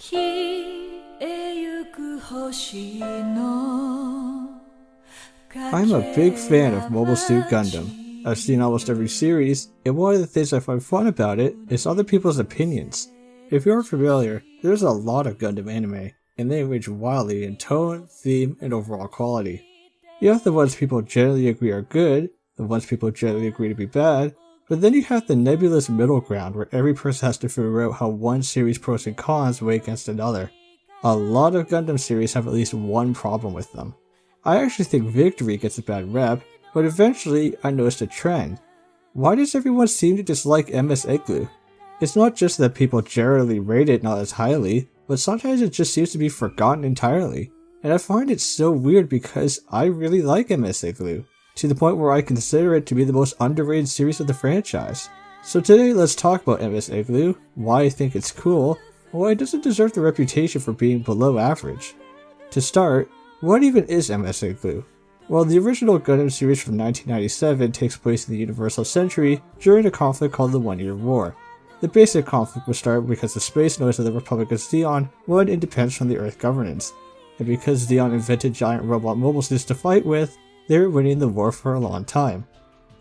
I'm a big fan of Mobile Suit Gundam. I've seen almost every series, and one of the things I find fun about it is other people's opinions. If you're familiar, there's a lot of Gundam anime, and they range wildly in tone, theme, and overall quality. You have the ones people generally agree are good, the ones people generally agree to be bad, but then you have the nebulous middle ground where every person has to figure out how one series' pros and cons weigh against another. A lot of Gundam series have at least one problem with them. I actually think Victory gets a bad rep, but eventually I noticed a trend. Why does everyone seem to dislike MS IGLOO? It's not just that people generally rate it not as highly, but sometimes it just seems to be forgotten entirely. And I find it so weird because I really like MS IGLOO, to the point where I consider it to be the most underrated series of the franchise. So today let's talk about MS IGLOO, why I think it's cool, and why it doesn't deserve the reputation for being below average. To start, what even is MS IGLOO? Well, the original Gundam series from 1997 takes place in the Universal Century during a conflict called the 1 Year War. The basic conflict was started because the space nodes of the Republic of Zeon wanted independence from the Earth governance, and because Zeon invented giant robot mobile suits to fight with, they were winning the war for a long time.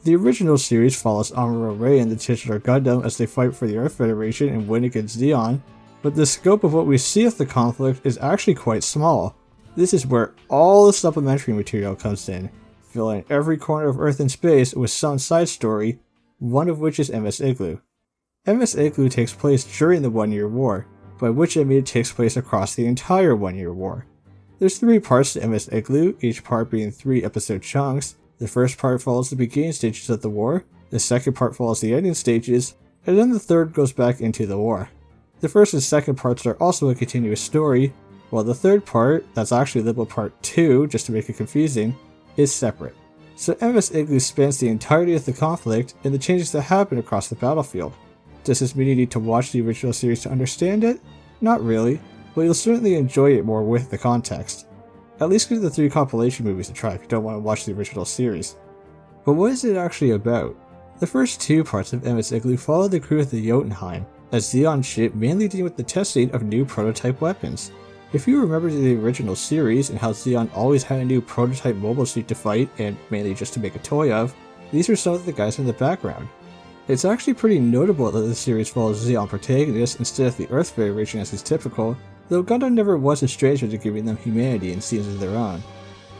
The original series follows Amuro Ray and the titular Gundam as they fight for the Earth Federation and win against Zeon, but the scope of what we see of the conflict is actually quite small. This is where all the supplementary material comes in, filling every corner of Earth and space with some side story, one of which is MS IGLOO. MS IGLOO takes place during the 1 Year War, by which I mean it takes place across the entire 1 Year War. There's 3 parts to MS IGLOO, each part being 3 episode chunks. The first part follows the beginning stages of the war, the second part follows the ending stages, and then the third goes back into the war. The first and second parts are also a continuous story, while the third part, that's actually labeled part 2 just to make it confusing, is separate. So MS IGLOO spans the entirety of the conflict and the changes that happen across the battlefield. Does this mean you need to watch the original series to understand it? Not really, but you'll certainly enjoy it more with the context. At least give the 3 compilation movies a try if you don't want to watch the original series. But what is it actually about? The first 2 parts of MS IGLOO follow the crew of the Jotunheim, a Zeon ship mainly dealing with the testing of new prototype weapons. If you remember the original series and how Zeon always had a new prototype mobile suit to fight, and mainly just to make a toy of, these are some of the guys in the background. It's actually pretty notable that the series follows Zeon protagonists instead of the Earth Federation as is typical, though Gundam never was a stranger to giving them humanity in scenes of their own.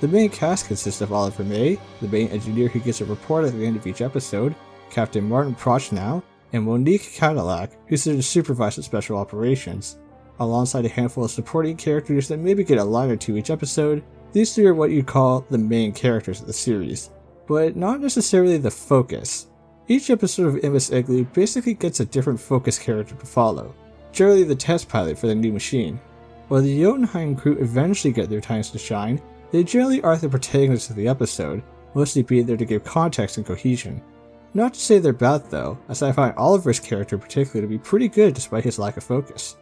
The main cast consists of Oliver May, the main engineer who gets a report at the end of each episode, Captain Martin Prochnow, and Monique Cadillac, who's there to supervise the special operations. Alongside a handful of supporting characters that maybe get a line or 2 each episode, these 3 are what you'd call the main characters of the series, but not necessarily the focus. Each episode of MS IGLOO basically gets a different focus character to follow, generally the test pilot for the new machine. While the Jotunheim crew eventually get their times to shine, they generally are the protagonists of the episode, mostly being there to give context and cohesion. Not to say they're bad though, as I find Oliver's character in particular to be pretty good despite his lack of focus.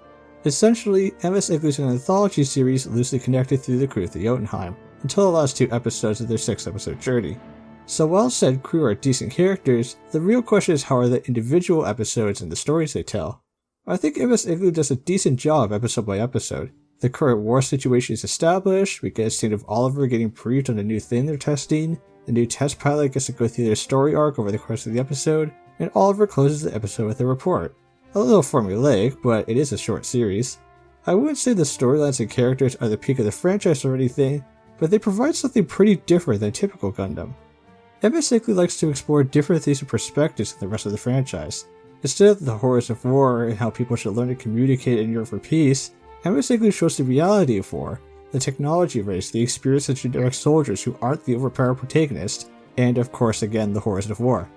Essentially, MS IGLOO is an anthology series loosely connected through the crew of the Jotunheim, until the last 2 episodes of their 6-episode journey. So while said crew are decent characters, the real question is how are the individual episodes and the stories they tell. I think MS IGLOO does a decent job episode by episode. The current war situation is established, we get a scene of Oliver getting briefed on the new thing they're testing, the new test pilot gets to go through their story arc over the course of the episode, and Oliver closes the episode with a report. A little formulaic, but it is a short series. I wouldn't say the storylines and characters are the peak of the franchise or anything, but they provide something pretty different than typical Gundam. MS IGLOO likes to explore different themes and perspectives than the rest of the franchise. Instead of the horrors of war and how people should learn to communicate and yearn for peace, MS IGLOO shows the reality of war, the technology race, the experience of generic soldiers who aren't the overpowered protagonist, and of course again the horrors of war.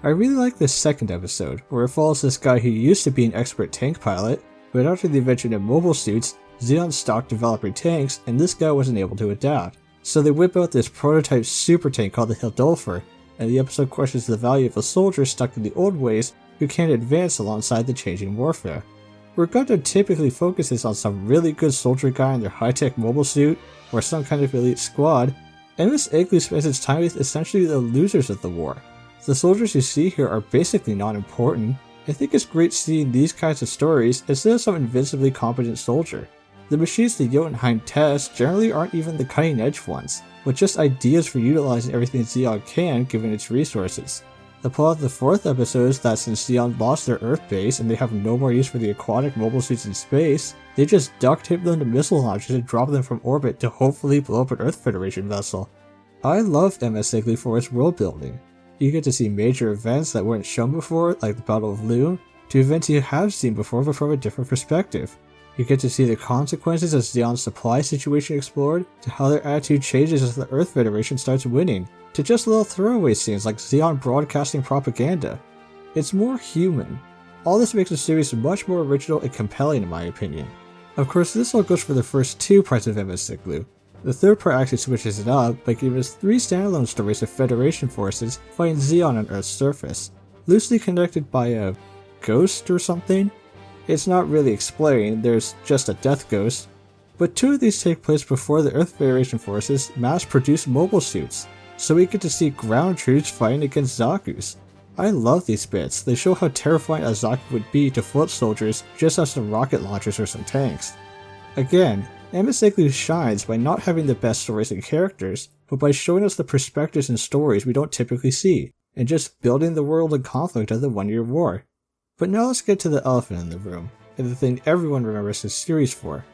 I really like this second episode, where it follows this guy who used to be an expert tank pilot, but after the invention of mobile suits, Zeon stopped developing tanks and this guy wasn't able to adapt. So they whip out this prototype super tank called the Hildolfer, and the episode questions the value of a soldier stuck in the old ways who can't advance alongside the changing warfare. Where Gundam typically focuses on some really good soldier guy in their high-tech mobile suit, or some kind of elite squad, MS IGLOO spends its time with essentially the losers of the war. The soldiers you see here are basically not important, I think it's great seeing these kinds of stories instead of some invincibly competent soldier. The machines the Jotunheim tests generally aren't even the cutting edge ones, but just ideas for utilizing everything Zeon can given its resources. The plot of the 4th episode is that since Zeon lost their Earth base and they have no more use for the aquatic mobile suits in space, they just duct tape them to missile launchers and drop them from orbit to hopefully blow up an Earth Federation vessel. I love MS IGLOO for its world building. You get to see major events that weren't shown before, like the Battle of Loon, to events you have seen before but from a different perspective. You get to see the consequences of Zeon's supply situation explored, to how their attitude changes as the Earth Federation starts winning, to just little throwaway scenes like Zeon broadcasting propaganda. It's more human. All this makes the series much more original and compelling in my opinion. Of course, this all goes for the first 2 parts of MS IGLOO. The 3rd part actually switches it up by giving us 3 standalone stories of Federation forces fighting Zeon on Earth's surface, loosely connected by a ghost or something. It's not really explained, there's just a death ghost, but 2 of these take place before the Earth Federation forces mass-produce mobile suits, so we get to see ground troops fighting against Zaku's. I love these bits, they show how terrifying a Zaku would be to foot soldiers just as some rocket launchers or some tanks. Again, MS IGLOO shines by not having the best stories and characters, but by showing us the perspectives and stories we don't typically see, and just building the world and conflict of the One-Year War. But now let's get to the elephant in the room, and the thing everyone remembers this series for.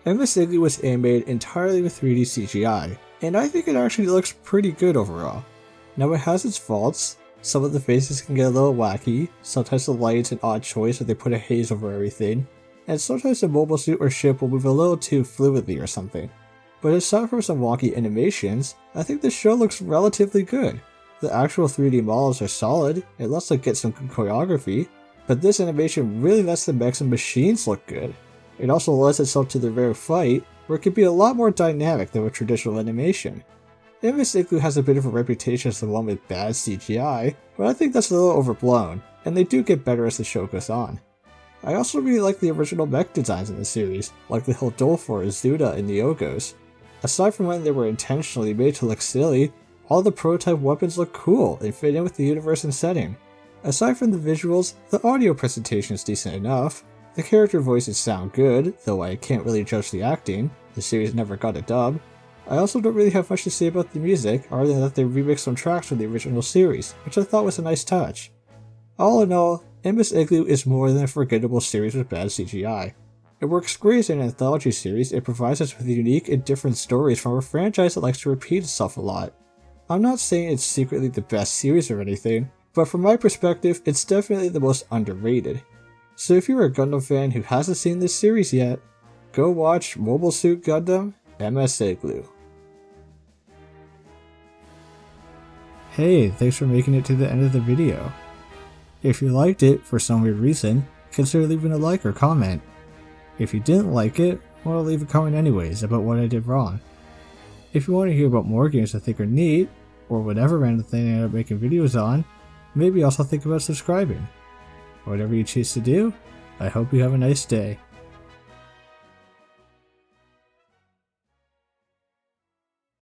MS IGLOO was animated entirely with 3D CGI, and I think it actually looks pretty good overall. Now it has its faults, some of the faces can get a little wacky, sometimes the light's an odd choice if they put a haze over everything, and sometimes the mobile suit or ship will move a little too fluidly or something. But aside from some wonky animations, I think the show looks relatively good. The actual 3D models are solid, it lets them get some good choreography, but this animation really lets the mechs and machines look good. It also lends itself to the rare fight, where it can be a lot more dynamic than with traditional animation. MS IGLOO has a bit of a reputation as the one with bad CGI, but I think that's a little overblown, and they do get better as the show goes on. I also really like the original mech designs in the series, like the Hildolfor, Zuda, and the Ogos. Aside from when they were intentionally made to look silly, all the prototype weapons look cool and fit in with the universe and setting. Aside from the visuals, the audio presentation is decent enough, the character voices sound good, though I can't really judge the acting, the series never got a dub. I also don't really have much to say about the music, other than that they remixed some tracks from the original series, which I thought was a nice touch. All in all, MS IGLOO is more than a forgettable series with bad CGI. It works great as an anthology series, it provides us with unique and different stories from a franchise that likes to repeat itself a lot. I'm not saying it's secretly the best series or anything, but from my perspective, it's definitely the most underrated. So if you're a Gundam fan who hasn't seen this series yet, go watch Mobile Suit Gundam MS IGLOO. Hey, thanks for making it to the end of the video. If you liked it for some weird reason, consider leaving a like or comment. If you didn't like it, well, leave a comment anyways about what I did wrong. If you want to hear about more games I think are neat, or whatever random thing I end up making videos on, maybe also think about subscribing. Whatever you choose to do, I hope you have a nice day.